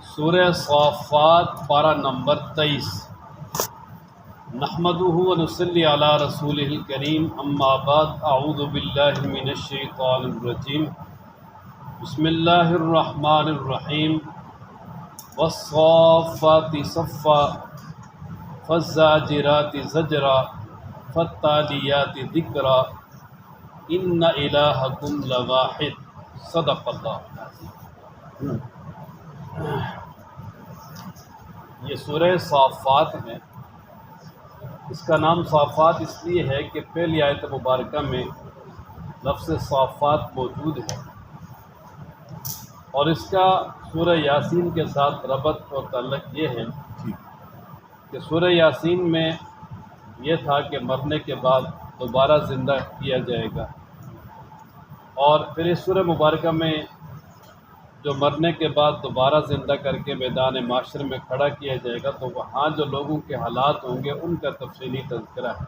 سورہ صافات پارہ نمبر 23۔ نحمدہ و نصلی علی رسولہ الکریم، اما بعد، اعوذ باللہ من الشیطان الرجیم، بسم اللہ الرحمن الرحیم۔ والصافات صفا فالزاجرات زجرا فالتالیات ذکرا ان الہکم لواحد۔ صدق اللہ۔ یہ سورہ صافات ہے۔ اس کا نام صافات اس لیے ہے کہ پہلی آیت مبارکہ میں لفظ صافات موجود ہے، اور اس کا سورہ یاسین کے ساتھ ربط اور تعلق یہ ہے کہ سورہ یاسین میں یہ تھا کہ مرنے کے بعد دوبارہ زندہ کیا جائے گا، اور پھر اس سورہ مبارکہ میں جو مرنے کے بعد دوبارہ زندہ کر کے میدان معاشر میں کھڑا کیا جائے گا، تو وہاں جو لوگوں کے حالات ہوں گے ان کا تفصیلی تذکرہ ہے۔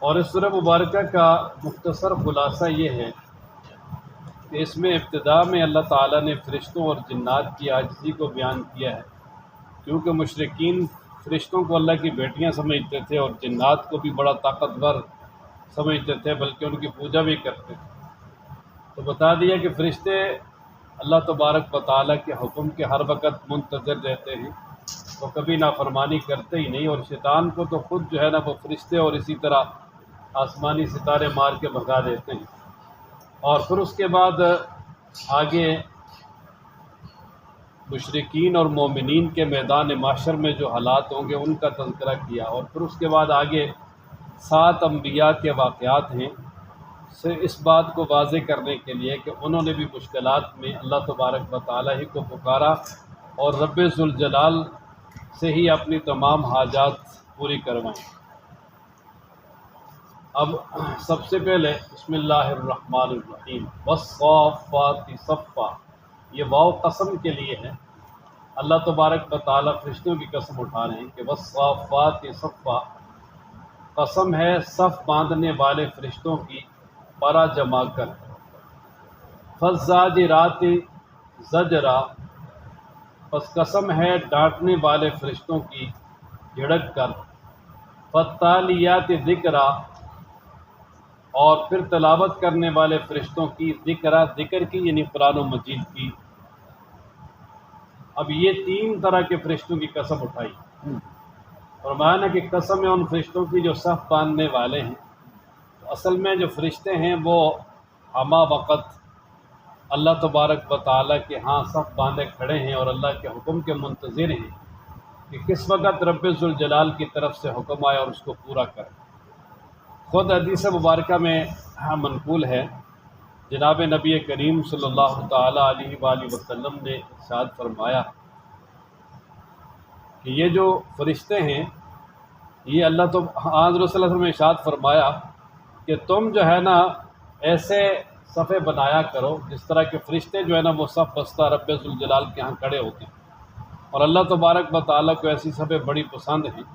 اور اس سورہ مبارکہ کا مختصر خلاصہ یہ ہے کہ اس میں ابتدا میں اللہ تعالیٰ نے فرشتوں اور جنات کی عاجزی کو بیان کیا ہے، کیونکہ مشرکین فرشتوں کو اللہ کی بیٹیاں سمجھتے تھے اور جنات کو بھی بڑا طاقتور سمجھتے تھے، بلکہ ان کی پوجا بھی کرتے تھے۔ تو بتا دیا کہ فرشتے اللہ تبارک و تعالیٰ کے حکم کے ہر وقت منتظر رہتے ہیں، وہ کبھی نافرمانی کرتے ہی نہیں، اور شیطان کو تو خود جو ہے نا وہ فرشتے اور اسی طرح آسمانی ستارے مار کے بھگا دیتے ہیں۔ اور پھر اس کے بعد آگے مشرکین اور مومنین کے میدان معاشر میں جو حالات ہوں گے ان کا تذکرہ کیا، اور پھر اس کے بعد آگے 7 انبیاء کے واقعات ہیں سے اس بات کو واضح کرنے کے لیے کہ انہوں نے بھی مشکلات میں اللہ تبارک و تعالیٰ ہی کو پکارا اور رب ذوالجلال سے ہی اپنی تمام حاجات پوری کروائیں۔ اب سب سے پہلے بسم اللہ الرحمن الرحیم، والصافات صفا، یہ واو قسم کے لیے ہے۔ اللہ تبارک و تعالیٰ فرشتوں کی قسم اٹھا رہے ہیں کہ والصافات صفا، قسم ہے صف باندھنے والے فرشتوں کی پارا جما کر، فالزاجرات زجرا، پس قسم ہے ڈانٹنے والے فرشتوں کی جھڑک کر، فالتالیات ذکرا، اور پھر تلاوت کرنے والے فرشتوں کی ذکرا، ذکر کی یعنی قرآن و مجید کی۔ اب یہ 3 طرح کے فرشتوں کی قسم اٹھائی، اور معنی کہ قسم ہے ان فرشتوں کی جو صف باندھنے والے ہیں۔ تو اصل میں جو فرشتے ہیں وہ ہمہ وقت اللہ تبارک و تعالیٰ کے ہاں صف باندھے کھڑے ہیں اور اللہ کے حکم کے منتظر ہیں کہ کس وقت رب ذوالجلال کی طرف سے حکم آئے اور اس کو پورا کرے۔ خود حدیث مبارکہ میں منقول ہے، جناب نبی کریم صلی اللہ تعالیٰ علیہ وآلہ وسلم نے ارشاد فرمایا کہ یہ جو فرشتے ہیں یہ اللہ تو حضرت صلی اللہ علیہ وسلم نے ارشاد فرمایا کہ تم جو ہے نا ایسے صفے بنایا کرو جس طرح کے فرشتے جو ہے نا وہ صف بستہ رب ذوالجلال کے ہاں کھڑے ہوتے ہیں، اور اللہ تبارک و تعالیٰ کو ایسی صفیں بڑی پسند ہیں۔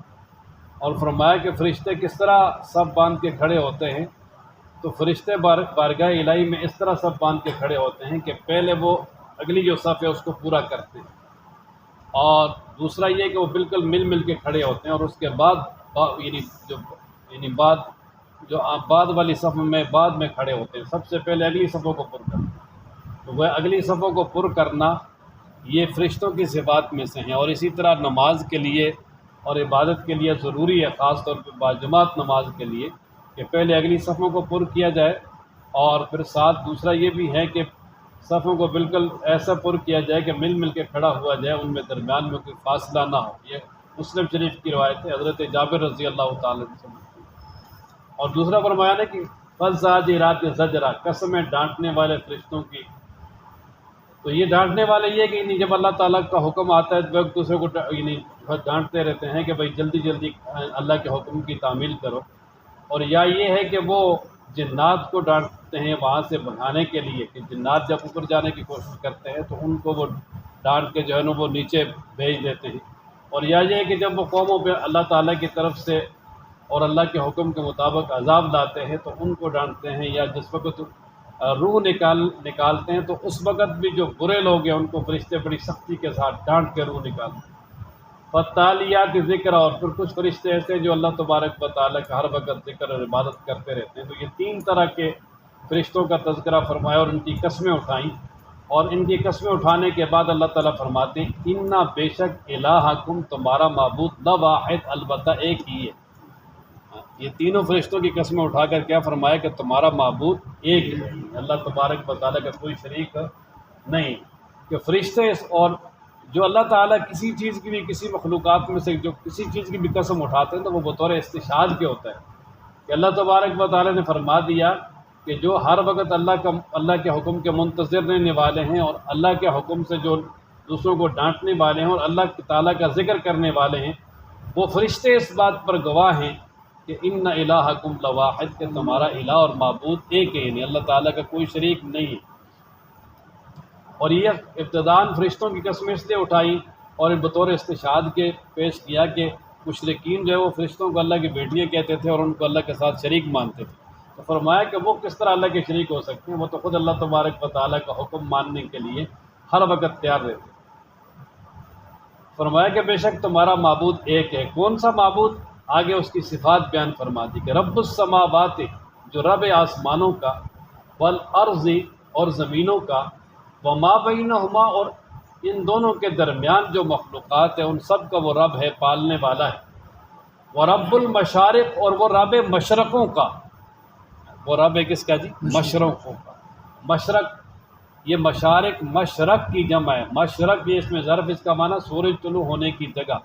اور فرمایا کہ فرشتے کس طرح صف باندھ کے کھڑے ہوتے ہیں، تو فرشتے بارگاہ الہی میں اس طرح صف باندھ کے کھڑے ہوتے ہیں کہ پہلے وہ اگلی جو صف ہے اس کو پورا کرتے ہیں، اور دوسرا یہ کہ وہ بالکل مل کے کھڑے ہوتے ہیں، اور اس کے بعد بعد والی صف میں بعد میں کھڑے ہوتے ہیں، سب سے پہلے اگلی صفوں کو پر کرنا۔ تو وہ اگلی صفوں کو پر کرنا یہ فرشتوں کی صفات میں سے ہیں، اور اسی طرح نماز کے لیے اور عبادت کے لیے ضروری ہے، خاص طور پہ باجماعت نماز کے لیے، کہ پہلے اگلی صفوں کو پر کیا جائے، اور پھر ساتھ دوسرا یہ بھی ہے کہ صفوں کو بالکل ایسا پر کیا جائے کہ مل کے کھڑا ہوا جائے، ان میں درمیان میں کوئی فاصلہ نہ ہو۔ یہ مسلم شریف کی روایت ہے، حضرت جابر رضی اللہ تعالیٰ عنہ سے۔ اور دوسرا فرمایا نا کہ فالزاجرات زجرا، قسم ہے ڈانٹنے والے فرشتوں کی۔ تو یہ ڈانٹنے والے یہ کہ جب اللہ تعالیٰ کا حکم آتا ہے تو ایک دوسرے کو ڈانٹتے رہتے ہیں کہ بھائی جلدی اللہ کے حکم کی تعمیل کرو، اور یا یہ ہے کہ وہ جنات کو ڈانٹتے ہیں وہاں سے بھگانے کے لیے، کہ جنات جب اوپر جانے کی کوشش کرتے ہیں تو ان کو وہ ڈانٹ کے جو ہے نا وہ نیچے بھیج دیتے ہیں، اور یا یہ ہے کہ جب وہ قوموں پہ اللہ تعالیٰ کی طرف سے اور اللہ کے حکم کے مطابق عذاب لاتے ہیں تو ان کو ڈانٹتے ہیں، یا جس وقت روح نکالتے ہیں تو اس وقت بھی جو برے لوگ ہیں ان کو فرشتے بڑی سختی کے ساتھ ڈانٹ کے روح نکالتے ہیں۔ فتالیات ذکر، اور پھر کچھ فرشتے ایسے جو اللہ تبارک و تعالیٰ کا ہر وقت ذکر اور عبادت کرتے رہتے ہیں۔ تو یہ 3 طرح کے فرشتوں کا تذکرہ فرمایا اور ان کی قسمیں اٹھائیں، اور ان کی قسمیں اٹھانے کے بعد اللہ تعالیٰ فرماتے ہیں انا بے شک الہکم تمہارا معبود لواحد البتہ ایک ہی ہے۔ یہ تینوں فرشتوں کی قسمیں اٹھا کر کیا فرمایا کہ تمہارا معبود ایک ہے، اللہ تبارک و تعالیٰ کا کوئی شریک نہیں۔ کہ فرشتے اور جو اللہ تعالیٰ کسی چیز کی بھی، کسی مخلوقات میں سے جو کسی چیز کی بھی قسم اٹھاتے ہیں تو وہ بطور استشہاد کے ہوتا ہے کہ اللہ تبارک و تعالیٰ نے فرما دیا کہ جو ہر وقت اللہ کے حکم کے منتظر رہنے والے ہیں اور اللہ کے حکم سے جو دوسروں کو ڈانٹنے والے ہیں اور اللہ تعالیٰ کا ذکر کرنے والے ہیں، وہ فرشتے اس بات پر گواہ ہیں کہ ان الہکم لواحد، کہ تمہارا الہ اور معبود ایک ہے، یعنی اللہ تعالیٰ کا کوئی شریک نہیں ہے۔ اور یہ ابتداءً فرشتوں کی قسمیں اس لیے اٹھائی اور بطور استشہاد کے پیش کیا کہ مشرکین جو ہے وہ فرشتوں کو اللہ کی بیٹیاں کہتے تھے اور ان کو اللہ کے ساتھ شریک مانتے تھے۔ تو فرمایا کہ وہ کس طرح اللہ کے شریک ہو سکتے ہیں، وہ تو خود اللہ تبارک و تعالیٰ کا حکم ماننے کے لیے ہر وقت تیار رہتے۔ فرمایا کہ بے شک تمہارا معبود ایک ہے۔ کون سا معبود؟ آگے اس کی صفات بیان فرما دی کہ رب السماوات، جو رب آسمانوں کا، والارض، اور زمینوں کا، وما بینہما، اور ان دونوں کے درمیان جو مخلوقات ہیں ان سب کا وہ رب ہے، پالنے والا ہے۔ ورب المشارق، اور وہ رب مشرقوں کا، وہ رب ہے کس کا جی؟ مشرقوں کا۔ مشرق، یہ مشارق مشرق کی جمع ہے، مشرق یہ اس میں ظرف، اس کا معنی سورج طلوع ہونے کی جگہ۔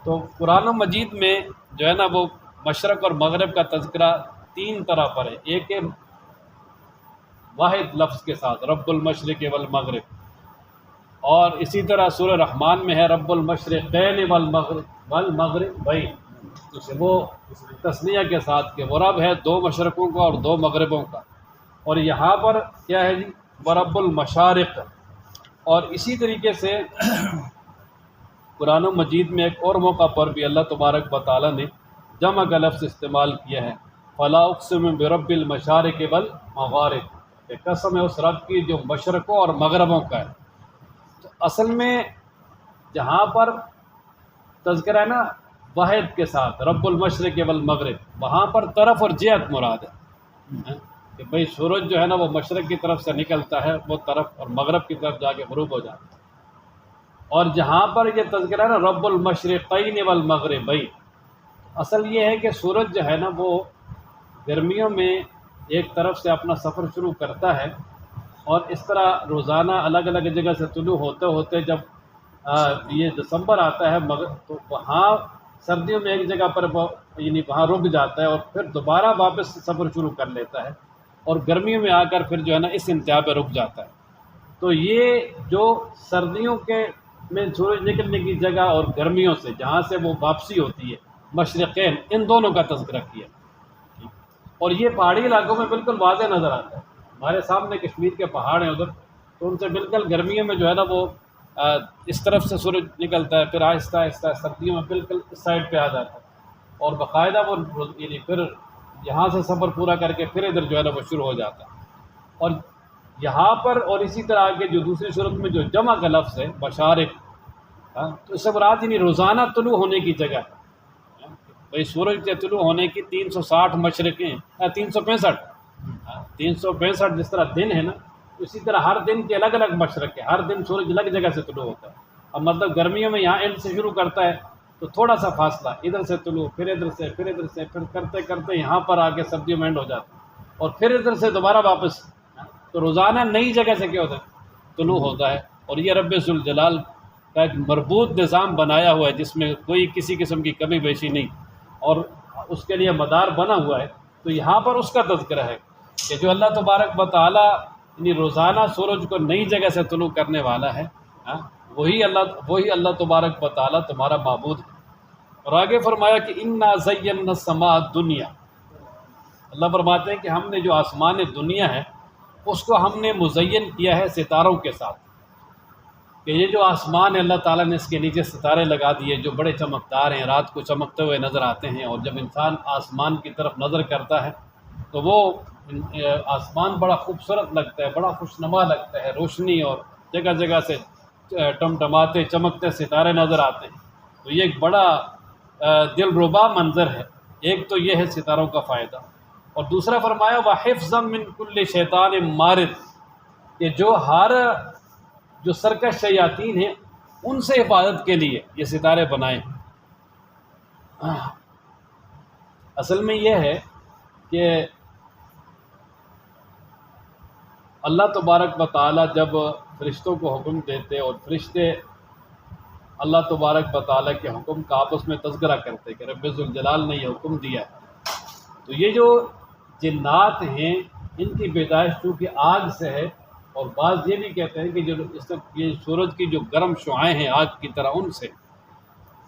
تو قرآن مجید میں جو ہے نا وہ مشرق اور مغرب کا تذکرہ 3 طرح پر ہے۔ ایک ہے واحد لفظ کے ساتھ، رب المشرق والمغرب، اور اسی طرح سورہ رحمان میں ہے رب المشرقین والمغربین، وہ تثنیہ کے ساتھ کہ وہ رب ہے 2 مشرقوں کا اور 2 مغربوں کا۔ اور یہاں پر کیا ہے جی؟ ورب المشارق۔ اور اسی طریقے سے قرآن مجید میں ایک اور موقع پر بھی اللہ تبارک و تعالیٰ نے جمع کا لفظ استعمال کیا ہے، فلا اقسم برب المشارق والمغارب، کہ قسم ہے اس رب کی جو مشرقوں اور مغربوں کا ہے۔ تو اصل میں جہاں پر تذکرہ ہے نا واحد کے ساتھ رب المشرق والمغرب، وہاں پر طرف اور جہت مراد ہے کہ بھئی سورج جو ہے نا وہ مشرق کی طرف سے نکلتا ہے وہ طرف، اور مغرب کی طرف جا کے غروب ہو جاتا ہے۔ اور جہاں پر یہ تذکرہ ہے نا رب المشرقین والمغربین، اصل یہ ہے کہ سورج جو ہے نا وہ گرمیوں میں ایک طرف سے اپنا سفر شروع کرتا ہے، اور اس طرح روزانہ الگ الگ جگہ سے طلوع ہوتے ہوتے جب یہ دسمبر آتا ہے تو وہاں سردیوں میں ایک جگہ پر یعنی وہاں رک جاتا ہے اور پھر دوبارہ واپس سفر شروع کر لیتا ہے، اور گرمیوں میں آ کر پھر جو ہے نا اس انتہا پہ رک جاتا ہے۔ تو یہ جو سردیوں کے میں سورج نکلنے کی جگہ اور گرمیوں سے جہاں سے وہ واپسی ہوتی ہے، مشرقین، ان دونوں کا تذکرہ کیا۔ اور یہ پہاڑی علاقوں میں بالکل واضح نظر آتا ہے، ہمارے سامنے کشمیر کے پہاڑ ہیں ادھر، تو ان سے بالکل گرمیوں میں جو ہے نا وہ اس طرف سے سورج نکلتا ہے، پھر آہستہ آہستہ سردیوں میں بالکل اس سائڈ پہ آ جاتا ہے، اور باقاعدہ وہ یعنی پھر یہاں سے سفر پورا کر کے پھر ادھر جو ہے نا وہ شروع ہو جاتا ہے۔ اور یہاں پر اور اسی طرح کے جو دوسری صورت میں جو جمع کا لفظ ہے مشارق، تو اس سے مراد یعنی روزانہ طلوع ہونے کی جگہ ہے۔ بھائی سورج کے طلوع ہونے کی 360 مشرقیں، 365 جس طرح دن ہے نا، اسی طرح ہر دن کے الگ الگ مشرق ہے، ہر دن سورج الگ جگہ سے طلوع ہوتا ہے۔ اب مطلب گرمیوں میں یہاں اینڈ سے شروع کرتا ہے تو تھوڑا سا فاصلہ ادھر سے طلوع، پھر ادھر سے، پھر ادھر سے، پھر کرتے کرتے یہاں پر آ کے سردیوں میں اینڈ ہو جاتا ہے، اور پھر ادھر سے دوبارہ واپس، تو روزانہ نئی جگہ سے کیا ہوتا ہے؟ طلوع ہوتا ہے۔ اور یہ رب ذوالجلال کا ایک مربوط نظام بنایا ہوا ہے جس میں کوئی کسی قسم کی کمی بیشی نہیں، اور اس کے لیے مدار بنا ہوا ہے۔ تو یہاں پر اس کا تذکرہ ہے کہ جو اللہ تبارک و تعالیٰ یعنی روزانہ سورج کو نئی جگہ سے طلوع کرنے والا ہے، وہی اللہ تبارک و تعالیٰ تمہارا معبود ہے۔ اور آگے فرمایا کہ انا زینا السماء الدنیا، اللہ فرماتے ہیں کہ ہم نے جو آسمان دنیا ہے اس کو ہم نے مزین کیا ہے ستاروں کے ساتھ، کہ یہ جو آسمان ہے اللہ تعالیٰ نے اس کے نیچے ستارے لگا دیے جو بڑے چمکدار ہیں، رات کو چمکتے ہوئے نظر آتے ہیں، اور جب انسان آسمان کی طرف نظر کرتا ہے تو وہ آسمان بڑا خوبصورت لگتا ہے، بڑا خوشنما لگتا ہے، روشنی اور جگہ جگہ سے ٹمٹماتے چمکتے ستارے نظر آتے ہیں۔ تو یہ ایک بڑا دل ربا منظر ہے۔ ایک تو یہ ہے ستاروں کا فائدہ، اور دوسرا فرمایا وَحِفْظًا مِّن كُلِّ شَيْطَانٍ مَارِدٍ، کہ جو سرکش شیاطین ہیں ان سے حفاظت کے لیے یہ ستارے بنائے ہیں۔ اصل میں یہ ہے کہ اللہ تبارک و تعالی جب فرشتوں کو حکم دیتے اور فرشتے اللہ تبارک و تعالی کے حکم کا آپس میں تذکرہ کرتے کہ رب ذوالجلال نے یہ حکم دیا ہے، تو یہ جو جنات ہیں ان کی پیدائش چونکہ آگ سے ہے، اور بعض یہ بھی کہتے ہیں کہ یہ سورج کی جو گرم شعاعیں ہیں آگ کی طرح ان سے،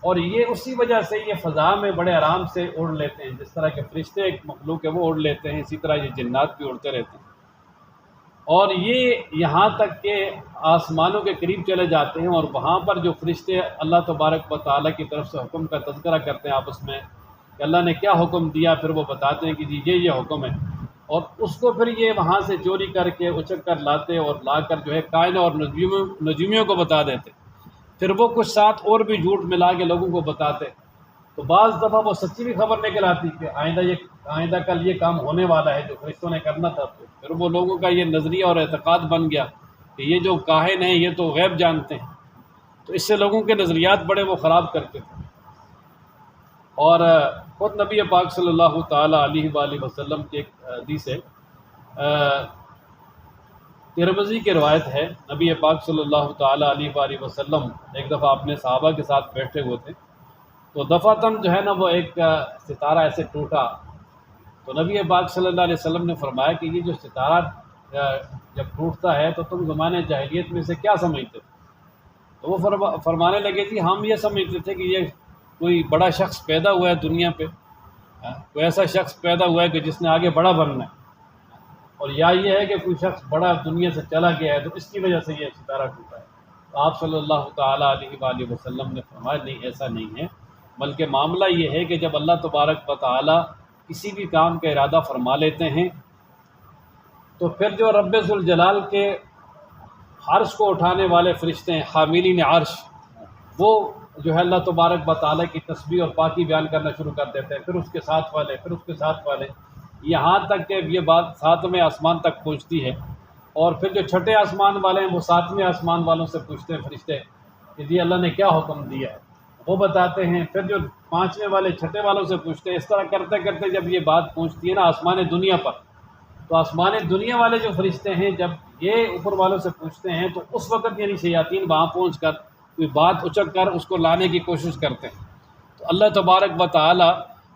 اور یہ اسی وجہ سے یہ فضا میں بڑے آرام سے اڑ لیتے ہیں، جس طرح کہ فرشتے ایک مخلوق ہے وہ اڑ لیتے ہیں، اسی طرح یہ جنات بھی اڑتے رہتے ہیں، اور یہ یہاں تک کہ آسمانوں کے قریب چلے جاتے ہیں، اور وہاں پر جو فرشتے اللہ تبارک و تعالیٰ کی طرف سے حکم کا تذکرہ کرتے ہیں آپس میں کہ اللہ نے کیا حکم دیا، پھر وہ بتاتے ہیں کہ جی یہ حکم ہے، اور اس کو پھر یہ وہاں سے چوری کر کے اچک کر لاتے اور لا کر جو ہے کائنوں اور نجومیوں کو بتا دیتے، پھر وہ کچھ ساتھ اور بھی جھوٹ ملا کے لوگوں کو بتاتے، تو بعض دفعہ وہ سچی بھی خبر نکل آتی کہ آئندہ کل یہ کام ہونے والا ہے جو فرشتوں نے کرنا تھا، تو پھر وہ لوگوں کا یہ نظریہ اور اعتقاد بن گیا کہ یہ جو کاہن ہیں یہ تو غیب جانتے ہیں، تو اس سے لوگوں کے نظریات بڑے وہ خراب کرتے تھے۔ اور خود نبی پاک صلی اللہ تعالیٰ علیہ وآلہ وسلم کی ایک حدیث ہے، ترمذی کی روایت ہے، نبی پاک صلی اللہ تعالیٰ علیہ وآلہ وسلم ایک دفعہ اپنے صحابہ کے ساتھ بیٹھے ہوئے تھے، تو دفعتاً جو ہے نا وہ ایک ستارہ ایسے ٹوٹا، تو نبی پاک صلی اللہ علیہ وسلم نے فرمایا کہ یہ جو ستارہ جب ٹوٹتا ہے تو تم زمانے جاہلیت میں سے کیا سمجھتے تھے؟ تو وہ فرمانے لگے جی ہم یہ سمجھتے تھے کہ یہ کوئی بڑا شخص پیدا ہوا ہے دنیا پہ، کوئی ایسا شخص پیدا ہوا ہے کہ جس نے آگے بڑا بننا ہے، اور یا یہ ہے کہ کوئی شخص بڑا دنیا سے چلا گیا ہے تو اس کی وجہ سے یہ ستارہ ٹوٹا ہے۔ تو آپ صلی اللہ تعالیٰ علیہ وآلہ وسلم نے فرمایا نہیں، ایسا نہیں ہے، بلکہ معاملہ یہ ہے کہ جب اللہ تبارک و تعالیٰ کسی بھی کام کا ارادہ فرما لیتے ہیں تو پھر جو رب ذوالجلال کے عرش کو اٹھانے والے فرشتے ہیں حاملین عرش، وہ جو ہے اللہ تبارک و تعالیٰ کی تسبیح اور پاکی بیان کرنا شروع کر دیتے ہیں، پھر اس کے ساتھ والے، پھر اس کے ساتھ والے، یہاں تک کہ یہ بات 7ویں آسمان تک پہنچتی ہے، اور پھر جو چھٹے آسمان والے ہیں وہ 7ویں آسمان والوں سے پوچھتے ہیں فرشتے کہ جی اللہ نے کیا حکم دیا ہے، وہ بتاتے ہیں، پھر جو 5ویں والے چھٹے والوں سے پوچھتے ہیں، اس طرح کرتے کرتے جب یہ بات پہنچتی ہے نا آسمان دنیا پر، تو آسمان دنیا والے جو فرشتے ہیں جب یہ اوپر والوں سے پوچھتے ہیں تو اس وقت یعنی شیاطین وہاں پہنچ کر کوئی بات اچک کر اس کو لانے کی کوشش کرتے ہیں، تو اللہ تبارک و تعالیٰ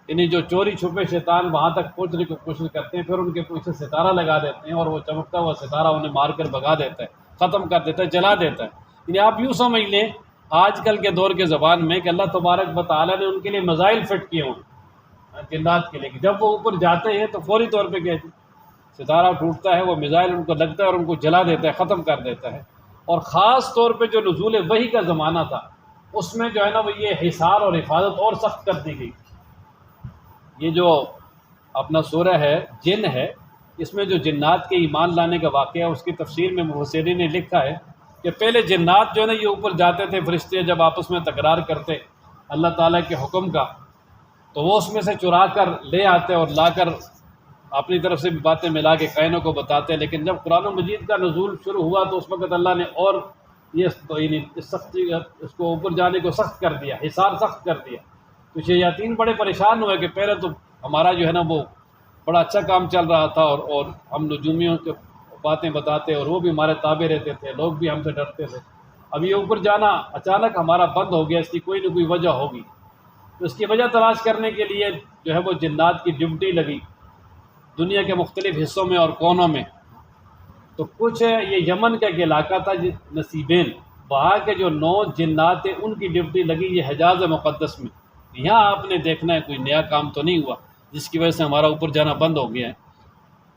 یعنی جو چوری چھپے شیطان وہاں تک پہنچنے کی کوشش کرتے ہیں، پھر ان کے پیچھے ستارہ لگا دیتے ہیں اور وہ چمکتا ہوا ستارہ انہیں مار کر بھگا دیتا ہے، ختم کر دیتا ہے، جلا دیتا ہے۔ یعنی آپ یوں سمجھ لیں آج کل کے دور کے زبان میں کہ اللہ تبارک و تعالیٰ نے ان کے لیے میزائل فٹ کیے ہوں جنات کے لیے، کہ جب وہ اوپر جاتے ہیں تو فوری طور پہ کہتے ہیں ستارہ ٹوٹتا ہے، وہ میزائل ان کو لگتا ہے اور ان کو جلا دیتا ہے، ختم کر دیتا ہے۔ اور خاص طور پہ جو نزول وحی کا زمانہ تھا اس میں جو ہے نا وہ یہ حصار اور حفاظت اور سخت کر دی گئی۔ یہ جو اپنا سورہ ہے جن ہے، اس میں جو جنات کے ایمان لانے کا واقعہ ہے اس کی تفسیر میں مفسرین نے لکھا ہے کہ پہلے جنات جو ہے نا یہ اوپر جاتے تھے، فرشتے جب آپس میں تکرار کرتے اللہ تعالیٰ کے حکم کا تو وہ اس میں سے چرا کر لے آتے اور لا کر اپنی طرف سے بھی باتیں ملا کے کائنوں کو بتاتے، لیکن جب قرآن مجید کا نزول شروع ہوا تو اس وقت اللہ نے اور یہ سختی اس کو اوپر جانے کو سخت کر دیا، حصار سخت کر دیا، تو شیاطین بڑے پریشان ہوئے کہ پہلے تو ہمارا جو ہے نا وہ بڑا اچھا کام چل رہا تھا اور ہم نجومیوں کے باتیں بتاتے اور وہ بھی ہمارے تابع رہتے تھے، لوگ بھی ہم سے ڈرتے تھے، اب یہ اوپر جانا اچانک ہمارا بند ہو گیا، اس کی کوئی نہ کوئی وجہ ہوگی، تو اس کی وجہ تلاش کرنے کے لیے جو ہے وہ جنات کی ڈیوٹی لگی دنیا کے مختلف حصوں میں اور کونوں میں۔ تو کچھ یہ یمن کا ایک علاقہ تھا نصیبین، وہاں کے جو 9 جنات ہیں ان کی ڈیوٹی لگی یہ حجاز مقدس میں، یہاں آپ نے دیکھنا ہے کوئی نیا کام تو نہیں ہوا جس کی وجہ سے ہمارا اوپر جانا بند ہو گیا ہے۔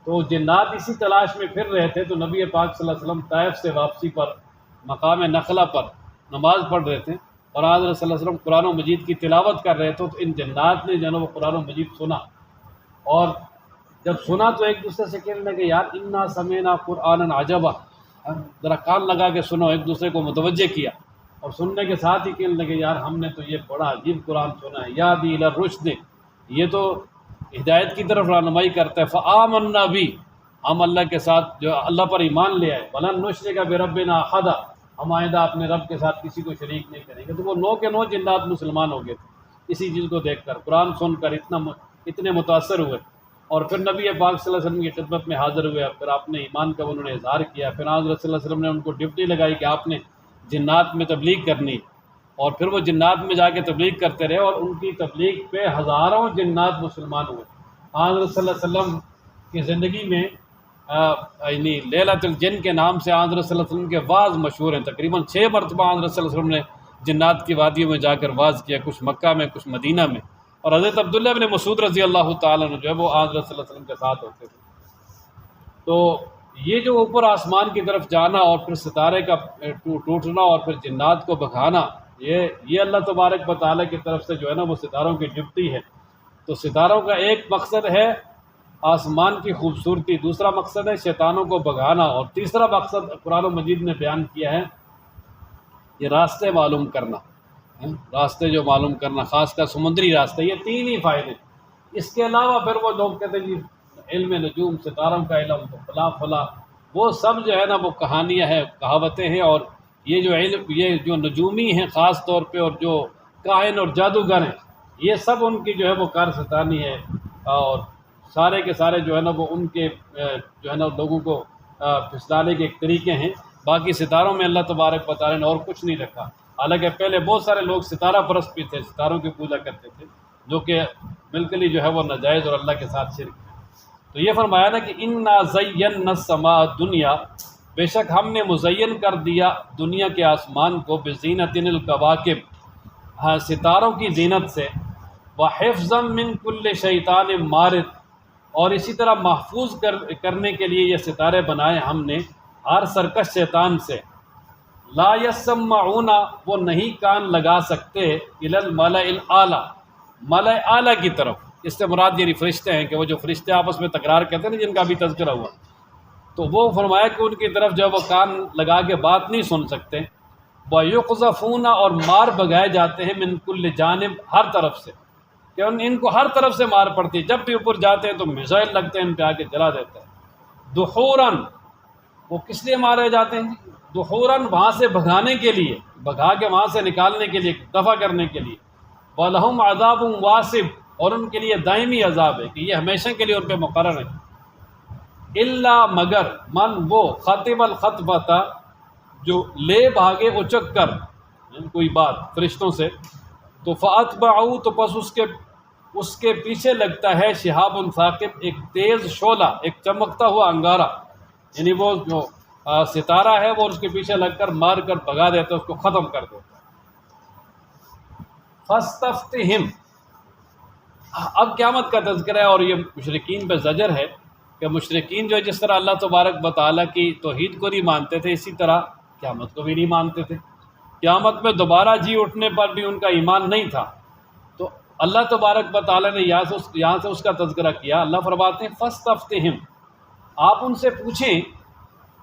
تو جنات اسی تلاش میں پھر رہے تھے، تو نبی پاک صلی اللہ علیہ وسلم طائف سے واپسی پر مقام نخلا پر نماز پڑھ رہے تھے اور حضرت صلی اللہ علیہ وسلم قرآن و مجید کی تلاوت کر رہے تھے، تو ان جنات نے جو ہے وہ قرآن و مجید سنا اور جب سنا تو ایک دوسرے سے کہنے لگے یار انا سمینا قرآن عجبا، ذرا کان لگا کے سنو، ایک دوسرے کو متوجہ کیا، اور سننے کے ساتھ ہی کہنے لگے یار ہم نے تو یہ بڑا عجیب قرآن سنا ہے، یادی الی الرشد، یہ تو ہدایت کی طرف رہنمائی کرتا ہے، فآمنا بھی، ہم اللہ کے ساتھ جو اللہ پر ایمان لے آئے، ولن نشرک بربنا احدا، ہم آئندہ اپنے رب کے ساتھ کسی کو شریک نہیں کریں گے۔ تو وہ 9 کے 9 جنات مسلمان ہو گئے تھے اسی چیز کو دیکھ کر، قرآن سن کر اتنے متاثر ہوئے، اور پھر نبی پاک صلی اللہ علیہ وسلم کی خدمت میں حاضر ہوئے، پھر آپ نے ایمان کا انہوں نے اظہار کیا، پھر حضرت صلی اللہ علیہ وسلم نے ان کو ڈیوٹی لگائی کہ آپ نے جنات میں تبلیغ کرنی، اور پھر وہ جنات میں جا کے تبلیغ کرتے رہے، اور ان کی تبلیغ پہ ہزاروں جنات مسلمان ہوئے۔ حضرت صلی اللہ علیہ وسلم کی زندگی میں یعنی لیلۃ الجن کے نام سے حضرت صلی اللہ علیہ وسلم کے واعظ مشہور ہیں، تقریباً 6 مرتبہ حضرت صلی اللہ علیہ وسلم نے جنات کی وادیوں میں جا کر واعظ کیا، کچھ مکہ میں کچھ مدینہ میں، اور حضرت عبداللہ بن مسعود رضی اللہ تعالیٰ عنہ جو ہے وہ حضرت صلی اللہ علیہ وسلم کے ساتھ ہوتے تھے۔ تو یہ جو اوپر آسمان کی طرف جانا اور پھر ستارے کا ٹوٹنا اور پھر جنات کو بھگانا، یہ اللہ تبارک و تعالیٰ کی طرف سے جو ہے نا وہ ستاروں کی ڈیوٹی ہے۔ تو ستاروں کا ایک مقصد ہے آسمان کی خوبصورتی، دوسرا مقصد ہے شیطانوں کو بھگانا، اور تیسرا مقصد قرآن مجید نے بیان کیا ہے یہ راستے معلوم کرنا، راستے جو معلوم کرنا، خاص کر سمندری راستے، یہ 3 ہی فائدے۔ اس کے علاوہ پھر وہ لوگ کہتے ہیں جی علم نجوم، ستاروں کا علم، تو فلاں فلاں، وہ سب جو ہے نا وہ کہانیاں ہیں، کہاوتیں ہیں، اور یہ جو علم، یہ جو نجومی ہیں خاص طور پہ، اور جو کاہن اور جادوگر ہیں، یہ سب ان کی جو ہے وہ کارستانی ہے، اور سارے کے سارے جو ہے نا وہ ان کے جو ہے نا لوگوں کو پھسلانے کے ایک طریقے ہیں۔ باقی ستاروں میں اللہ تبارک و تعالیٰ نے اور کچھ نہیں رکھا، حالانکہ پہلے بہت سارے لوگ ستارہ پرست بھی تھے، ستاروں کی پوجا کرتے تھے، جو کہ بالکل ہی جو ہے وہ ناجائز اور اللہ کے ساتھ شرک ہے۔ تو یہ فرمایا نا کہ انا زینا السماء الدنیا، بے شک ہم نے مزین کر دیا دنیا کے آسمان کو، بزینت الکواکب، ہاں ستاروں کی زینت سے، وحفظا من کل شیطان مارد، اور اسی طرح محفوظ کرنے کے لیے یہ ستارے بنائے ہم نے ہر سرکش شیطان سے۔ لا یسمعون، وہ نہیں کان لگا سکتے، الی الملأ الاعلی، ملأ اعلیٰ کی طرف، اس سے مراد یہ فرشتے ہیں کہ وہ جو فرشتے آپس میں تکرار کرتے ہیں نا، جن کا بھی تذکرہ ہوا، تو وہ فرمایا کہ ان کی طرف جو وہ کان لگا کے بات نہیں سن سکتے۔ وَيُقْذَفُونَ، اور مار بگائے جاتے ہیں، من کل جانب، ہر طرف سے، کہ ان کو ہر طرف سے مار پڑتی ہے، جب بھی اوپر جاتے ہیں تو میزائل لگتے ہیں ان پہ آ کے جلا دیتا ہے۔ دحوراً، وہ کس لیے مارے جاتے ہیں؟ دحوراً، وہاں سے بھگانے کے لیے، بھگا کے وہاں سے نکالنے کے لیے، دفع کرنے کے لیے۔ وَلَهُمْ عَذَابٌ وَاصِبٌ، اور ان کے لیے دائمی عذاب ہے کہ یہ ہمیشہ کے لیے ان پہ مقرر ہے۔ الا، مگر، من، وہ، خطب الخطبۃ، جو لے بھاگے اچک کر کوئی بات فرشتوں سے، تو فاتبعوا، تو پس اس کے پیچھے لگتا ہے شہاب ثاقب، ایک تیز شعلہ، ایک چمکتا ہوا انگارہ، یعنی وہ جو ستارہ ہے وہ اس کے پیچھے لگ کر مار کر بھگا دیتا ہے، اس کو ختم کر دیتا ہے۔ فاستفتہم، اب قیامت کا تذکرہ ہے، اور یہ مشرکین پہ زجر ہے کہ مشرکین جو ہے جس طرح اللہ تبارک و تعالیٰ کی توحید کو نہیں مانتے تھے، اسی طرح قیامت کو بھی نہیں مانتے تھے، قیامت میں دوبارہ جی اٹھنے پر بھی ان کا ایمان نہیں تھا۔ تو اللہ تبارک و تعالیٰ نے یہاں سے اس کا تذکرہ کیا۔ اللہ فرماتے ہیں فاستفتہم، آپ ان سے پوچھیں،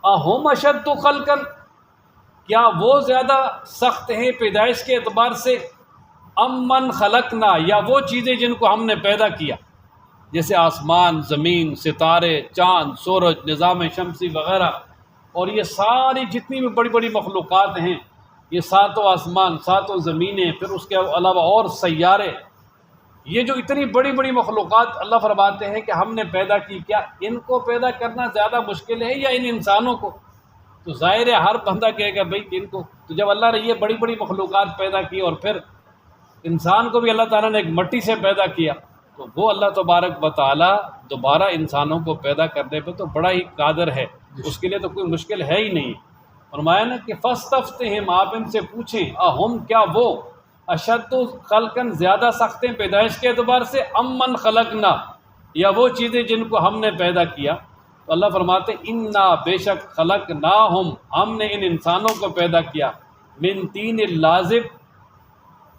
اہم اشد خلقا، کیا وہ زیادہ سخت ہیں پیدائش کے اعتبار سے، ام من خلقنا، یا وہ چیزیں جن کو ہم نے پیدا کیا، جیسے آسمان، زمین، ستارے، چاند، سورج، نظام شمسی وغیرہ، اور یہ ساری جتنی بھی بڑی بڑی مخلوقات ہیں، یہ 7 آسمان، 7 زمینیں، پھر اس کے علاوہ اور سیارے، یہ جو اتنی بڑی بڑی مخلوقات اللہ فرماتے ہیں کہ ہم نے پیدا کی، کیا ان کو پیدا کرنا زیادہ مشکل ہے یا ان انسانوں کو؟ تو ظاہر ہے ہر بندہ کہے گا بھائی ان کو، تو جب اللہ نے یہ بڑی بڑی مخلوقات پیدا کی اور پھر انسان کو بھی اللہ تعالیٰ نے ایک مٹی سے پیدا کیا، تو وہ اللہ تبارک و تعالیٰ دوبارہ انسانوں کو پیدا کرنے پہ تو بڑا ہی قادر ہے، اس کے لیے تو کوئی مشکل ہے ہی نہیں۔ فرمایا نا کہ فاستفتہم، آپ ان سے پوچھیں، اہم، کیا وہ، اشد خلقاً، زیادہ سخت ہیں پیدائش کے اعتبار سے، ام من خلقنا، یا وہ چیزیں جن کو ہم نے پیدا کیا؟ تو اللہ فرماتے انا، بے شک، خلقناہم، ہم نے ان انسانوں کو پیدا کیا، من طین لازب،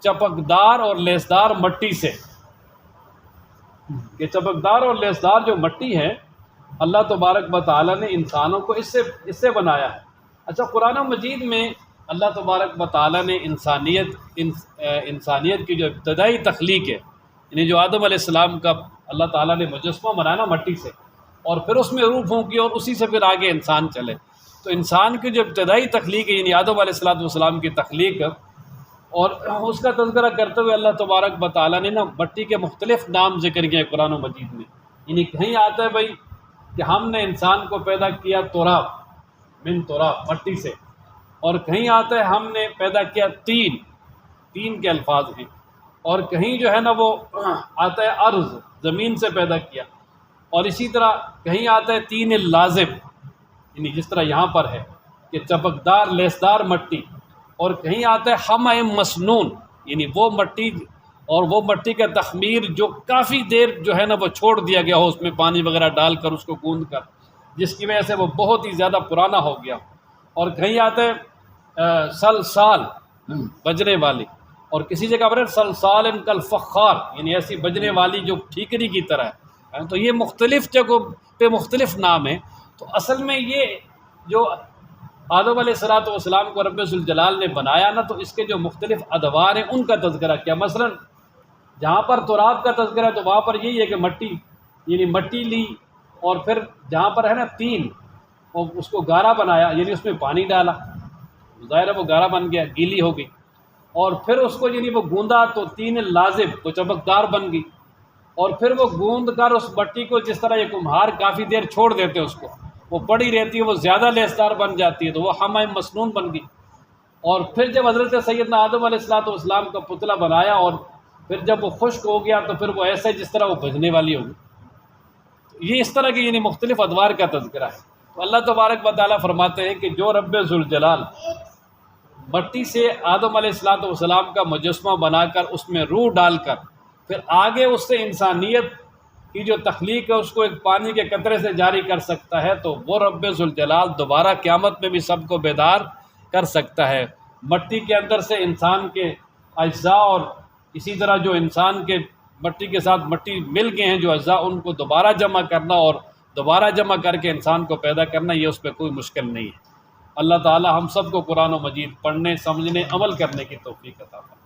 چپکدار اور لیسدار مٹی سے، کہ چمکدار اور لیسدار جو مٹی ہے اللہ تبارک و تعالیٰ نے انسانوں کو اس سے بنایا ہے۔ اچھا، قرآن مجید میں اللہ تبارک و تعالیٰ نے انسانیت کی جو ابتدائی تخلیق ہے، یعنی جو آدم علیہ السلام کا اللہ تعالیٰ نے مجسمہ بنایا نا مٹی سے، اور پھر اس میں روح پھونکی اور اسی سے پھر آگے انسان چلے، تو انسان کی جو ابتدائی تخلیق ہے یعنی آدم علیہ السلام کی تخلیق، اور اس کا تذکرہ کرتے ہوئے اللہ تبارک و تعالیٰ نے نا مٹی کے مختلف نام ذکر کیے قرآن مجید میں۔ یعنی کہیں آتا ہے بھائی کہ ہم نے انسان کو پیدا کیا تراب، من تراب، مٹی سے، اور کہیں آتا ہے ہم نے پیدا کیا تین کے الفاظ ہیں، اور کہیں جو ہے نا وہ آتا ہے ارض، زمین سے پیدا کیا، اور اسی طرح کہیں آتا ہے تین لازم، یعنی جس طرح یہاں پر ہے کہ چمکدار لیسدار مٹی، اور کہیں آتا ہے حمأ مسنون، یعنی وہ مٹی، اور وہ مٹی کا تخمیر جو کافی دیر جو ہے نا وہ چھوڑ دیا گیا ہو، اس میں پانی وغیرہ ڈال کر اس کو گوندھ کر، جس کی وجہ سے وہ بہت ہی زیادہ پرانا ہو گیا، اور کہیں آتا ہے سلسال، بجنے والی، اور کسی جگہ پر سلسال کالفخار، یعنی ایسی بجنے والی جو ٹھیکری کی طرح ہے۔ تو یہ مختلف جگہوں پہ مختلف نام ہیں۔ تو اصل میں یہ جو آدم علیہ السلام کو رب ذوالجلال نے بنایا نا، تو اس کے جو مختلف ادوار ہیں ان کا تذکرہ کیا۔ مثلا جہاں پر تراب کا تذکرہ ہے تو وہاں پر یہی ہے کہ مٹی، یعنی مٹی لی، اور پھر جہاں پر ہے نا تین، اور اس کو گارا بنایا، یعنی اس میں پانی ڈالا، ظاہر ہے وہ گارا بن گیا، گیلی ہو گئی، اور پھر اس کو یعنی وہ گوندا تو تین لازم، وہ چمکدار بن گئی، اور پھر وہ گوند کر اس مٹی کو، جس طرح یہ کمہار کافی دیر چھوڑ دیتے اس کو، وہ پڑی رہتی ہے، وہ زیادہ لیسدار بن جاتی ہے، تو وہ حمأ مسنون بن گئی۔ اور پھر جب حضرت سیدنا آدم علیہ السلام کا پتلا بنایا، اور پھر جب وہ خشک ہو گیا تو پھر وہ ایسے جس طرح وہ بجنے والی ہوگی۔ یہ اس طرح کی یعنی مختلف ادوار کا تذکرہ ہے۔ تو اللہ تبارک و تعالیٰ فرماتے ہیں کہ جو رب ذوالجلال مٹی سے آدم علیہ السلام کا مجسمہ بنا کر اس میں روح ڈال کر پھر آگے اس سے انسانیت کی جو تخلیق ہے اس کو ایک پانی کے قطرے سے جاری کر سکتا ہے، تو وہ رب ذوالجلال دوبارہ قیامت میں بھی سب کو بیدار کر سکتا ہے۔ مٹی کے اندر سے انسان کے اجزاء، اور اسی طرح جو انسان کے مٹی کے ساتھ مٹی مل گئے ہیں جو اجزاء، ان کو دوبارہ جمع کرنا اور دوبارہ جمع کر کے انسان کو پیدا کرنا، یہ اس پہ کوئی مشکل نہیں ہے۔ اللہ تعالی ہم سب کو قرآن و مجید پڑھنے، سمجھنے، عمل کرنے کی توفیق عطا فرمائے۔